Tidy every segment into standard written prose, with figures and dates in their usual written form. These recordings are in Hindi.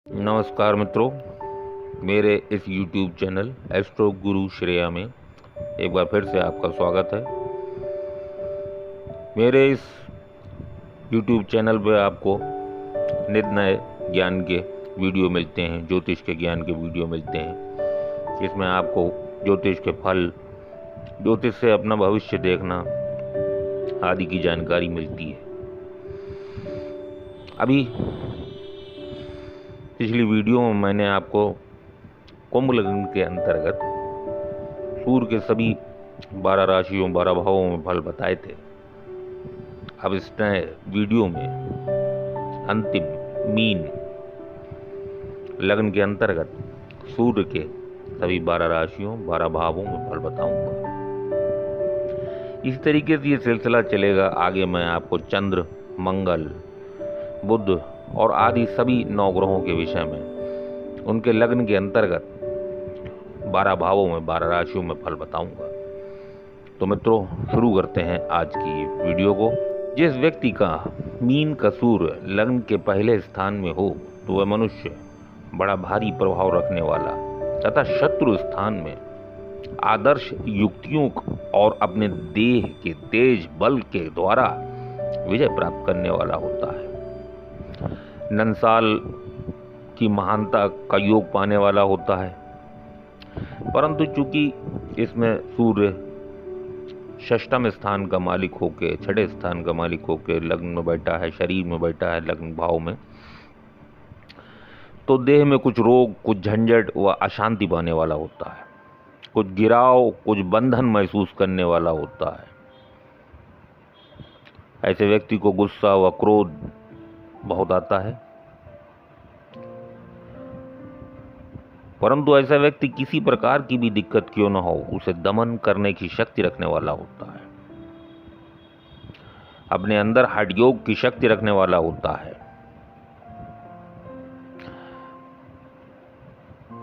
नमस्कार मित्रों, मेरे इस YouTube चैनल एस्ट्रो गुरु श्रेया में एक बार फिर से आपका स्वागत है। मेरे इस YouTube चैनल पर आपको नित नए ज्ञान के वीडियो मिलते हैं, ज्योतिष के ज्ञान के वीडियो मिलते हैं, जिसमें आपको ज्योतिष के फल, ज्योतिष से अपना भविष्य देखना आदि की जानकारी मिलती है। अभी पिछली वीडियो में मैंने आपको कुंभ लग्न के अंतर्गत सूर्य के सभी 12 राशियों 12 भावों में फल बताए थे। अब इस नए वीडियो में अंतिम मीन लग्न के अंतर्गत सूर्य के सभी 12 राशियों 12 भावों में फल बताऊंगा। इस तरीके से ये सिलसिला चलेगा। आगे मैं आपको चंद्र, मंगल, बुध और आदि सभी 9 ग्रहों के विषय में उनके लग्न के अंतर्गत 12 भावों में 12 राशियों में फल बताऊंगा। तो मित्रों, शुरू करते हैं आज की वीडियो को। जिस व्यक्ति का मीन का सूर्य लग्न के पहले स्थान में हो तो वह मनुष्य बड़ा भारी प्रभाव रखने वाला तथा शत्रु स्थान में आदर्श युक्तियों और अपने देह के तेज बल के द्वारा विजय प्राप्त करने वाला होता है। नंसाल की महानता का योग पाने वाला होता है, परंतु चूंकि इसमें सूर्य षष्ठम स्थान का मालिक होकर, छठे स्थान का मालिक होकर लग्न में बैठा है, शरीर में बैठा है लग्न भाव में, तो देह में कुछ रोग, कुछ झंझट व अशांति पाने वाला होता है, कुछ गिराव, कुछ बंधन महसूस करने वाला होता है। ऐसे व्यक्ति को गुस्सा व क्रोध बहुत आता है, परंतु ऐसा व्यक्ति किसी प्रकार की भी दिक्कत क्यों न हो, उसे दमन करने की शक्ति रखने वाला होता है, अपने अंदर हठ योग की शक्ति रखने वाला होता है।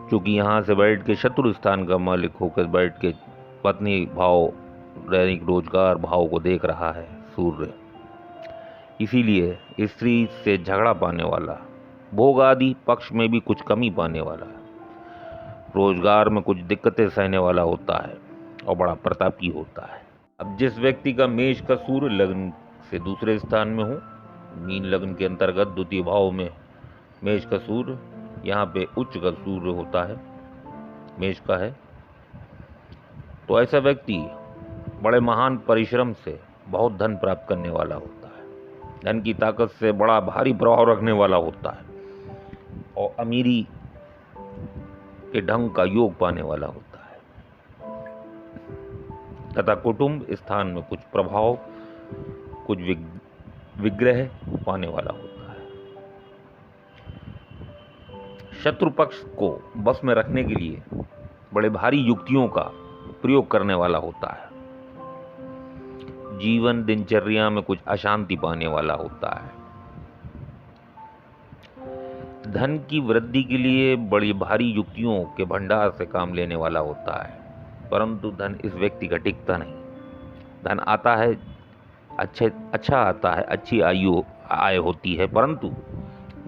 क्योंकि यहां से बैठ के शत्रु स्थान का मालिक होकर बैठ के पत्नी भाव, दैनिक रोजगार भाव को देख रहा है सूर्य, इसीलिए स्त्री से झगड़ा पाने वाला, भोग आदि पक्ष में भी कुछ कमी पाने वाला, रोजगार में कुछ दिक्कतें सहने वाला होता है और बड़ा प्रतापी होता है। अब जिस व्यक्ति का मेष का सूर्य लग्न से दूसरे स्थान में हो, मीन लग्न के अंतर्गत द्वितीय भाव में मेष का सूर्य, यहाँ पे उच्च का सूर्य होता है, मेष का है, तो ऐसा व्यक्ति बड़े महान परिश्रम से बहुत धन प्राप्त करने वाला होता है, धन की ताकत से बड़ा भारी प्रभाव रखने वाला होता है और अमीरी के ढंग का योग पाने वाला होता है तथा कुटुंब स्थान में कुछ प्रभाव, कुछ विग्रह पाने वाला होता है। शत्रु पक्ष को बस में रखने के लिए बड़े भारी युक्तियों का प्रयोग करने वाला होता है। जीवन दिनचर्या में कुछ अशांति पाने वाला होता है। धन की वृद्धि के लिए बड़ी भारी युक्तियों के भंडार से काम लेने वाला होता है, परंतु धन इस व्यक्ति का टिकता नहीं। धन आता है, अच्छा आता है, अच्छी आय होती है, परंतु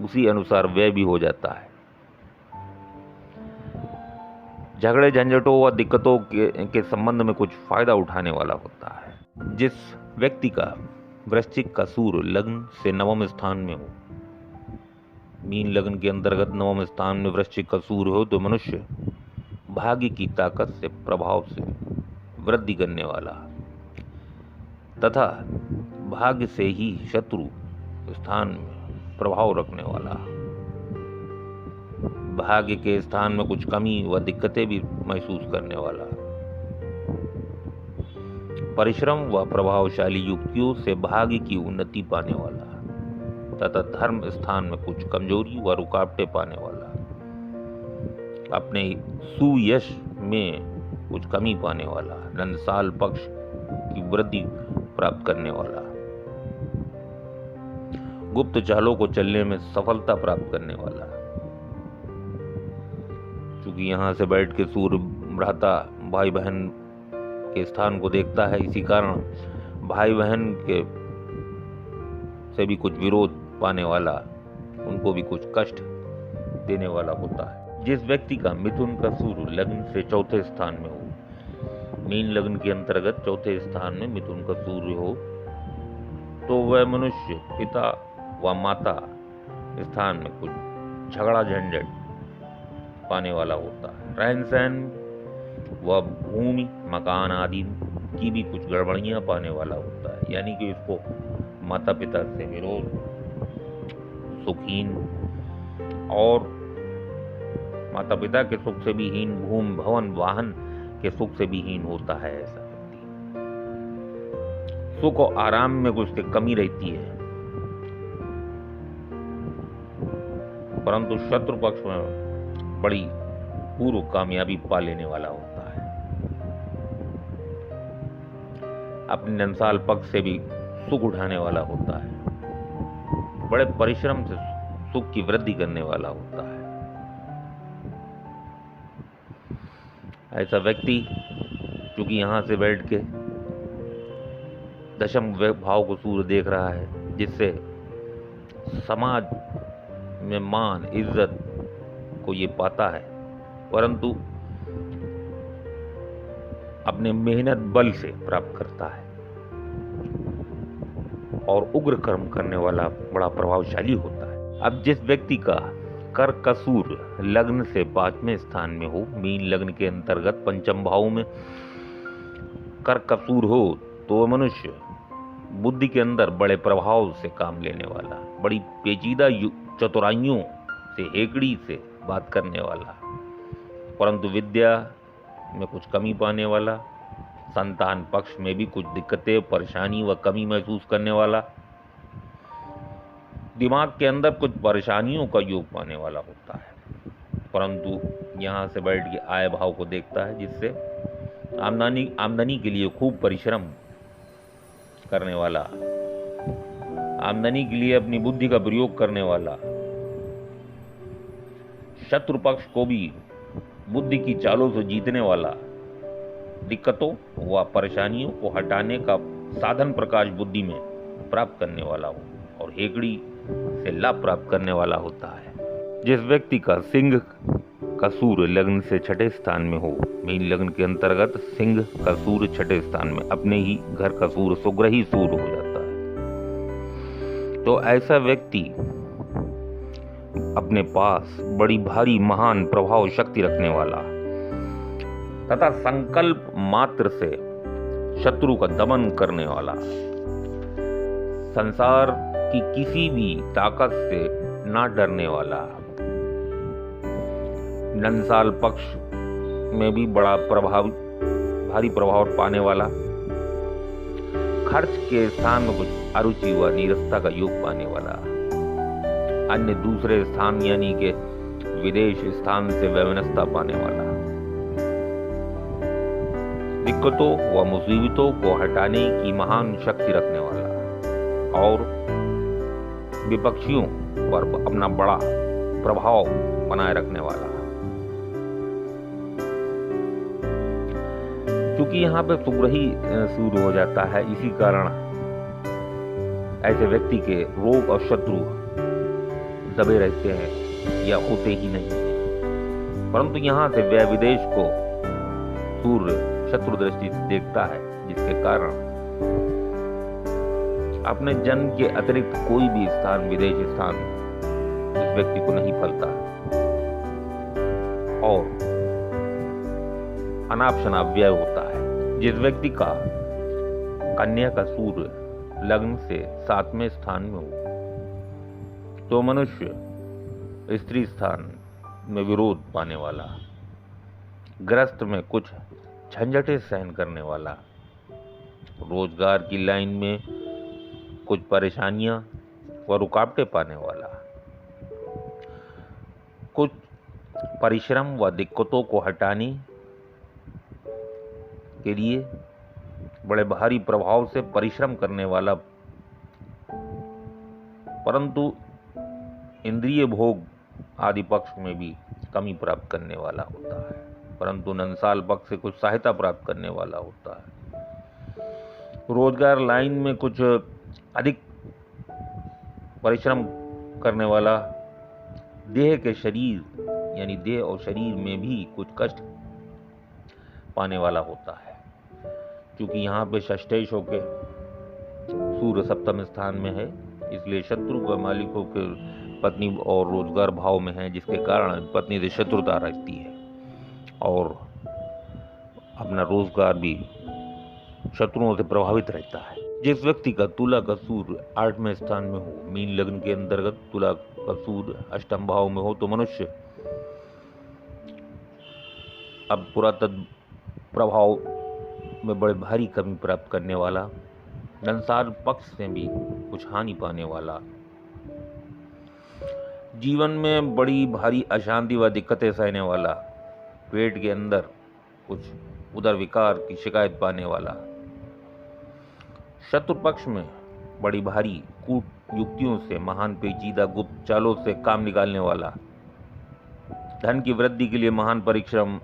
उसी अनुसार व्यय भी हो जाता है। झगड़े झंझटों व दिक्कतों के संबंध में कुछ फायदा उठाने वाला होता है। जिस व्यक्ति का वृश्चिक का सूर्य लग्न से 9वें स्थान में हो, मीन लग्न के अंतर्गत 9वें स्थान में वृश्चिक का सूर्य हो, तो मनुष्य भाग्य की ताकत से, प्रभाव से वृद्धि करने वाला तथा भाग्य से ही शत्रु स्थान में प्रभाव रखने वाला, भाग्य के स्थान में कुछ कमी व दिक्कतें भी महसूस करने वाला, परिश्रम व प्रभावशाली युक्तियों से भाग्य की उन्नति पाने वाला तथा धर्म स्थान में कुछ कमजोरी व रुकावटें पाने वाला, अपने सुयश में कुछ कमी पाने वाला, नंसाल पक्ष की वृद्धि प्राप्त करने वाला, गुप्त चालों को चलने में सफलता प्राप्त करने वाला। क्योंकि यहाँ से बैठ के सूर्य भ्राता भाई बहन के स्थान को देखता है, इसी कारण भाई बहन के से भी कुछ विरोध पाने वाला, उनको भी कुछ कष्ट देने वाला होता है। जिस व्यक्ति का मिथुन का सूर्य लग्न से चौथे स्थान में हो, मीन लग्न के अंतर्गत चौथे स्थान में मिथुन का सूर्य हो, तो वह मनुष्य पिता व माता स्थान में कुछ झगड़ा झंझट पाने वाला होता है। रहन सहन व भूमि मकान आदि की भी कुछ गड़बड़ियां पाने वाला होता है, यानी कि उसको माता पिता से विरोध, सुखहीन और माता पिता के सुख से भी हीन, भूमि भवन वाहन के सुख से भी हीन होता है। ऐसा व्यक्ति सुख और आराम में कुछ कमी रहती है, परंतु शत्रु पक्ष में बड़ी पूर्व कामयाबी पा लेने वाला होता है। अपने नंसाल पक्ष से भी सुख उठाने वाला होता है, बड़े परिश्रम से सुख की वृद्धि करने वाला होता है। ऐसा व्यक्ति चूंकि यहां से बैठ के दशम भाव को सूर्य देख रहा है, जिससे समाज में मान इज्जत को ये पाता है, परंतु अपने मेहनत बल से प्राप्त करता है और उग्र कर्म करने वाला बड़ा प्रभावशाली होता है। अब जिस व्यक्ति का कर्क का सूर्य लग्न से 5वें स्थान में हो, मीन लग्न के अंतर्गत पंचम भाव में कर्क का सूर्य हो, तो वह मनुष्य बुद्धि के अंदर बड़े प्रभाव से काम लेने वाला, बड़ी पेचीदा चतुराइयों से, हेकड़ी से बात करने वाला, परंतु विद्या में कुछ कमी पाने वाला, संतान पक्ष में भी कुछ दिक्कतें, परेशानी व कमी महसूस करने वाला, दिमाग के अंदर कुछ परेशानियों का योग पाने वाला होता है। परंतु यहाँ से बैठ के आय भाव को देखता है, जिससे आमदनी के लिए खूब परिश्रम करने वाला, आमदनी के लिए अपनी बुद्धि का प्रयोग करने वाला, शत्रु पक्ष को भी बुद्धि की चालों से जीतने वाला, दिक्कतों व परेशानियों को हटाने का साधन प्रकाश बुद्धि में प्राप्त करने वाला हो और हेकड़ी से लाभ प्राप्त करने वाला होता है। जिस व्यक्ति का सिंह का सूर्य लग्न से छठे स्थान में हो, मीन लग्न के अंतर्गत सिंह का सूर्य छठे स्थान में, अपने ही घर का सूर्य सुग्रही सूर्य हो जाता है, तो ऐसा व्यक्ति अपने पास बड़ी भारी महान प्रभाव शक्ति रखने वाला तथा संकल्प मात्र से शत्रु का दमन करने वाला, संसार की किसी भी ताकत से ना डरने वाला, नंसाल पक्ष में भी बड़ा भारी प्रभाव पाने वाला, खर्च के स्थान में कुछ अरुचि व नीरसता का योग पाने वाला, अन्य दूसरे स्थान यानी कि विदेश स्थान से वैमनस्यता पाने वाला, दिक्कतों व मुसीबतों को हटाने की महान शक्ति रखने वाला और विपक्षियों पर अपना बड़ा प्रभाव बनाए रखने वाला। क्योंकि यहाँ पे सुग्रही सूर्य हो जाता है, इसी कारण ऐसे व्यक्ति के रोग और शत्रु दबे रहते हैं या होते ही नहीं, परंतु यहाँ से व्यय विदेश को सूर्य शत्रु दृष्टि से देखता है, जिसके कारण अपने जन्म के अतिरिक्त कोई भी स्थान, विदेश स्थान उस व्यक्ति को नहीं फलता और अनाप शनाप व्यय होता है। जिस व्यक्ति का कन्या का सूर्य लग्न से 7वें स्थान में हो, तो मनुष्य स्त्री स्थान में विरोध पाने वाला, ग्रस्त में कुछ झंझटें सहन करने वाला, रोजगार की लाइन में कुछ परेशानियां व रुकावटें पाने वाला, कुछ परिश्रम व दिक्कतों को हटाने के लिए बड़े भारी प्रभाव से परिश्रम करने वाला, परंतु इंद्रिय भोग आदि पक्ष में भी कमी प्राप्त करने वाला होता है, परंतु नंसाल पक्ष से कुछ सहायता प्राप्त करने वाला होता है। रोजगार लाइन में कुछ अधिक परिश्रम करने वाला, देह के शरीर यानी देह और शरीर में भी कुछ कष्ट पाने वाला होता है। क्योंकि यहाँ पे षष्ठेश होके सूर्य सप्तम स्थान में है, इसलिए शत्रु का मालिकों के पत्नी और रोजगार भाव में है, जिसके कारण पत्नी से शत्रुता रहती है और अपना रोजगार भी शत्रुओं से प्रभावित रहता है। जिस व्यक्ति का तुला का सूर्य 8वें स्थान में हो, मीन लग्न के अंतर्गत तुला का सूर्य अष्टम भाव में हो, तो मनुष्य अब पुरातत्व प्रभाव में बड़े भारी कमी प्राप्त करने वाला, संसार पक्ष से भी कुछ हानि पाने वाला, जीवन में बड़ी भारी अशांति व दिक्कतें सहने वाला, पेट के अंदर कुछ उदर विकार की शिकायत पाने वाला, शत्रु पक्ष में बड़ी भारी कूट युक्तियों से, महान पेचीदा गुप्त चालों से काम निकालने वाला, धन की वृद्धि के लिए महान परिश्रम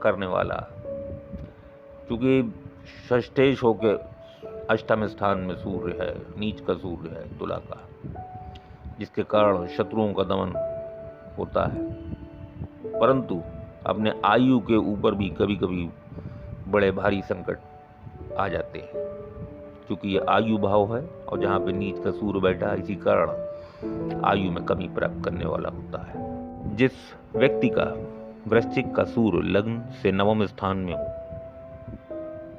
करने वाला। क्योंकि षष्ठेश होके अष्टम स्थान में सूर्य है, नीच का सूर्य है तुला का, जिसके कारण शत्रुओं का दमन होता है, परंतु अपने आयु के ऊपर भी कभी कभी बड़े भारी संकट आ जाते हैं, क्योंकि ये आयु भाव है और जहाँ पे नीच का सूर्य बैठा है, इसी कारण आयु में कमी प्राप्त करने वाला होता है। जिस व्यक्ति का वृश्चिक का सूर्य लग्न से 9वें स्थान में हो,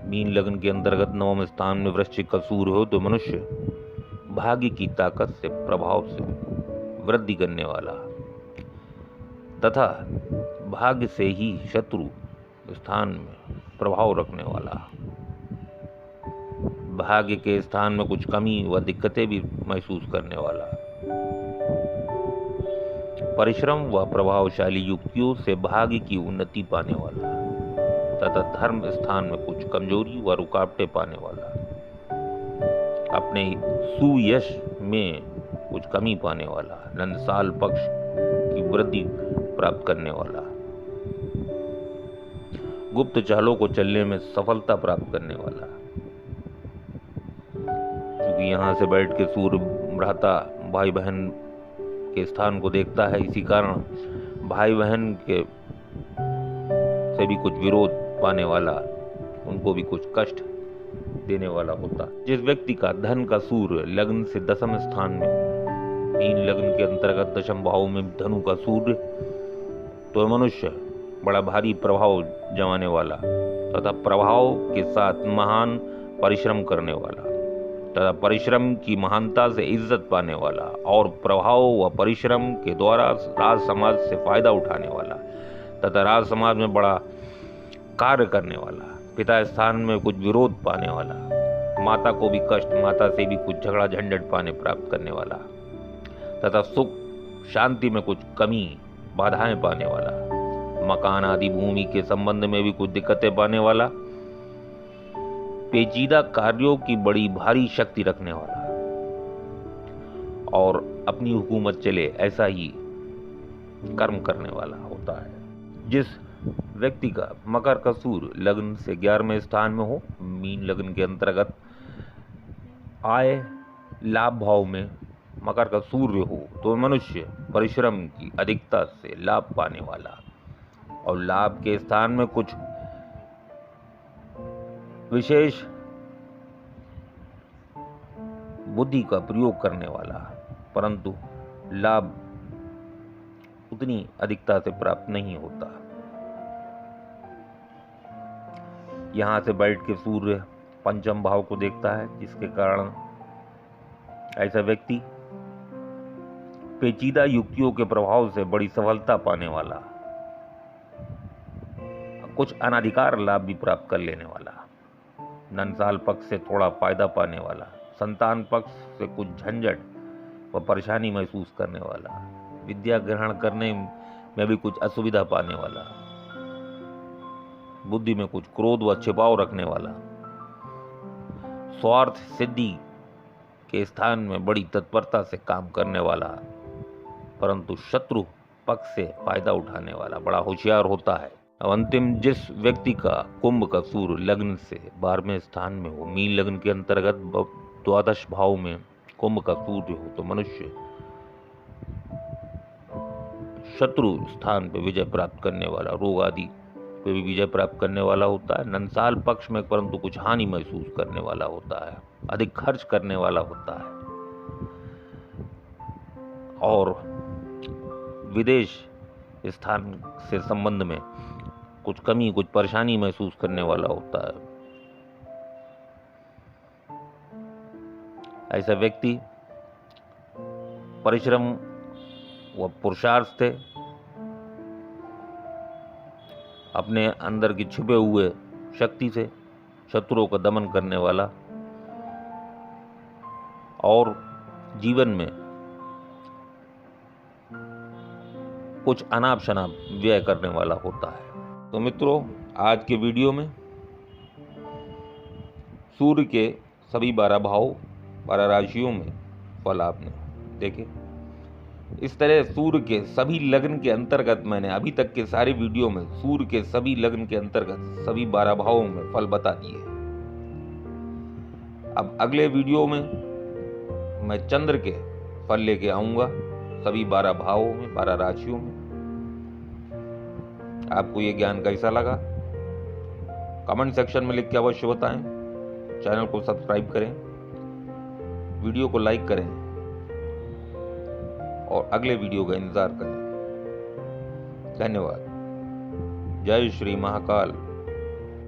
मीन लग्न के अंतर्गत 9वें स्थान में वृश्चिक का सूर्य हो, तो मनुष्य भाग्य की ताकत से, प्रभाव से वृद्धि करने वाला तथा भाग्य से ही शत्रु स्थान में प्रभाव रखने वाला, भाग्य के स्थान में कुछ कमी व दिक्कतें भी महसूस करने वाला, परिश्रम व प्रभावशाली युक्तियों से भाग्य की उन्नति पाने वाला तथा धर्म स्थान में कुछ कमजोरी व रुकावटें पाने वाला, अपने सुयश में कुछ कमी पाने वाला, नंदसाल पक्ष की वृद्धि प्राप्त करने वाला, गुप्त चालों को चलने में सफलता प्राप्त करने वाला। क्योंकि यहाँ से बैठ के सूर्य भ्राता भाई बहन के स्थान को देखता है, इसी कारण भाई बहन के से भी कुछ विरोध पाने वाला, उनको भी कुछ कष्ट देने वाला होता। जिस व्यक्ति का धन का सूर्य लग्न से 10वें स्थान में, मीन लग्न के अंतर्गत 10वें भाव में धनु का सूर्य, तो मनुष्य बड़ा भारी प्रभाव जमाने वाला तथा प्रभाव के साथ महान परिश्रम करने वाला तथा परिश्रम की महानता से इज्जत पाने वाला और प्रभाव व परिश्रम के द्वारा राज समाज से फायदा उठाने वाला तथा राज समाज में बड़ा कार्य करने वाला, पिता स्थान में कुछ विरोध पाने वाला, माता को भी कष्ट, माता से भी कुछ झगड़ा झंझट पाने प्राप्त करने वाला तथा सुख शांति में कुछ कमी बाधाएं पाने वाला, मकान आदि भूमि के संबंध में भी कुछ दिक्कतें पाने वाला, पेचीदा कार्यों की बड़ी भारी शक्ति रखने वाला और अपनी हुकूमत चले ऐसा ही कर्म करने वाला होता है। जिस व्यक्ति का मकर का सूर्य लग्न से 11वें स्थान में हो, मीन लग्न के अंतर्गत आय लाभ भाव में मकर का सूर्य हो, तो मनुष्य परिश्रम की अधिकता से लाभ पाने वाला और लाभ के स्थान में कुछ विशेष बुद्धि का प्रयोग करने वाला, परंतु लाभ उतनी अधिकता से प्राप्त नहीं होता। यहां से बैठ के सूर्य पंचम भाव को देखता है, जिसके कारण ऐसा व्यक्ति पेचीदा युक्तियों के प्रभाव से बड़ी सफलता पाने वाला, कुछ अनाधिकार लाभ भी प्राप्त कर लेने वाला, नंसाल पक्ष से थोड़ा फायदा पाने वाला, संतान पक्ष से कुछ झंझट व परेशानी महसूस करने वाला, विद्या ग्रहण करने में भी कुछ असुविधा पाने वाला, बुद्धि में कुछ क्रोध व छिपाव रखने वाला, स्वार्थ सिद्धि के स्थान में बड़ी तत्परता से काम करने वाला, परंतु शत्रु पक्ष से फायदा उठाने वाला, बड़ा होशियार होता है। अब अंतिम, जिस व्यक्ति का कुंभ का सूर्य लग्न से 12वें स्थान में हो, मीन लग्न के अंतर्गत 12 भाव में कुंभ का सूर्य हो, तो मनुष्य शत्रु स्थान पे विजय प्राप्त करने वाला, रोग आदि पे भी विजय प्राप्त करने वाला होता है। नंसाल पक्ष में परंतु कुछ हानि महसूस करने वाला होता है, अधिक खर्च करने वाला होता है और विदेश स्थान से संबंध में कुछ कमी, कुछ परेशानी महसूस करने वाला होता है। ऐसा व्यक्ति परिश्रम व पुरुषार्थ से अपने अंदर की छिपे हुए शक्ति से शत्रुओं का दमन करने वाला और जीवन में कुछ अनाप शनाप व्यय करने वाला होता है। तो मित्रों, आज के वीडियो में सूर्य के सभी 12 भाव, 12 राशियों में फल आपने देखे। इस तरह सूर्य के सभी लग्न के अंतर्गत मैंने अभी तक के सारे वीडियो में सूर्य के सभी लग्न के अंतर्गत सभी 12 भावों में फल बता दिए। अब अगले वीडियो में मैं चंद्र के फल लेके आऊंगा सभी 12 भावों में, 12 राशियों में। आपको ये ज्ञान कैसा लगा कमेंट सेक्शन में लिख के अवश्य बताएं। चैनल को सब्सक्राइब करें, वीडियो को लाइक करें और अगले वीडियो का इंतजार करें। धन्यवाद। जय श्री महाकाल।